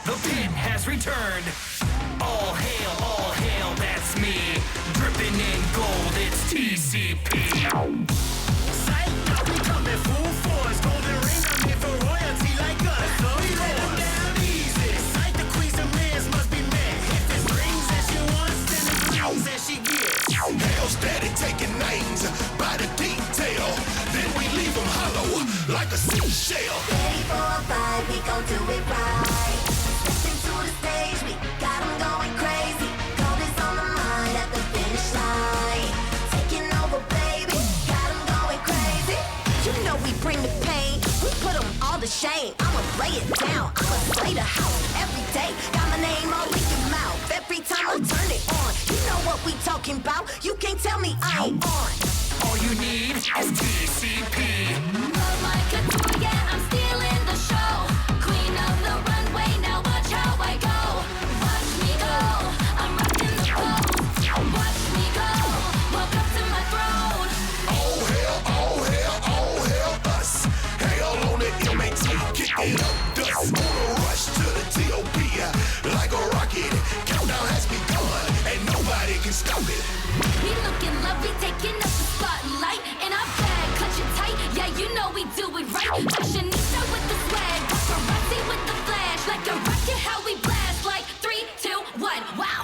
the pit has returned. All hail, that's me. Dripping in gold, it's TCP. Sight, now we coming full force. Golden ring, I'm here for royalty like us. So we let them down easy. Sight, the queens and mans must be met. If it's rings that she wants, then the rings that she gets. Hell steady taking names by the detail. Then we leave them hollow like a seashell. Ready for a fight, we gon' do it right. Stepping to the stage, we got 'em going crazy. Gold is on the mind at the finish line. Taking over, baby, got 'em going crazy. You know we bring the pain, we put 'em all to shame. I'ma lay it down, I'ma slay the house every day. Got my name all in your mouth every time I turn it on. You know what we talking about, you can't tell me I ain't on. All you need is TCP. Love like a toy, yeah, I'm stealing the show. Queen of the runway, now watch how I go. Watch me go, I'm rocking the pose. Watch me go, walk up to my throne. Oh hell, us. Hell on the MAT, kicking up dust. On a rush to the TOP like a rocket. Countdown has begun, and nobody can stop it. We looking lovely, taking up the spotlight. In our bag, clutch it tight, yeah, you know we do it right. Fashionista with the swag, paparazzi with the flash. Like a rocket, how we blast, like 3, 2, 1, wow.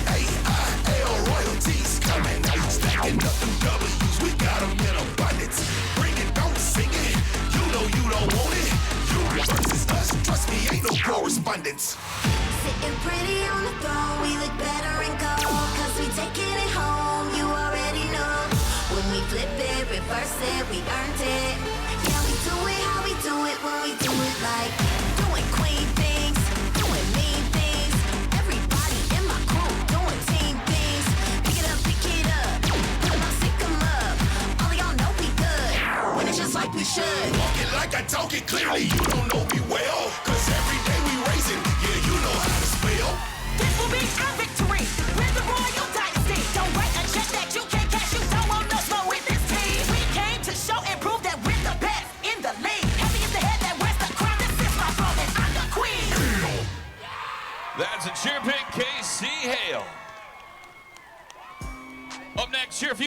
HAIL royalties coming. Stacking up them W's, we got 'em in abundance. Bring it, don't sing it. You know you don't want it. You versus us, trust me, ain't no correspondence. Sitting pretty on the throne, we look better in gold. Cause we taking it home, you already know. When we flip it, reverse it, we earned it. Yeah, we do it how we do it when we do it like doing queen things, doing mean things. Everybody in my crew doing team things. Pick it up, put 'em up, stick 'em up. All of y'all know we good, winning just like we should. Walk it like I talk it clearly, you don't know me well. Cause every day we racing, yeah, you know how to spell. This will be our victory. We're the royal dynasty. Don't write a check that you can't cash. You don't want no smoke with this team. We came to show and prove that we're the best in the league. Heavy is the head that wears the crown. This is my throne and I'm the queen. That's a cheer pick, KC Hale. Up next, cheer for you.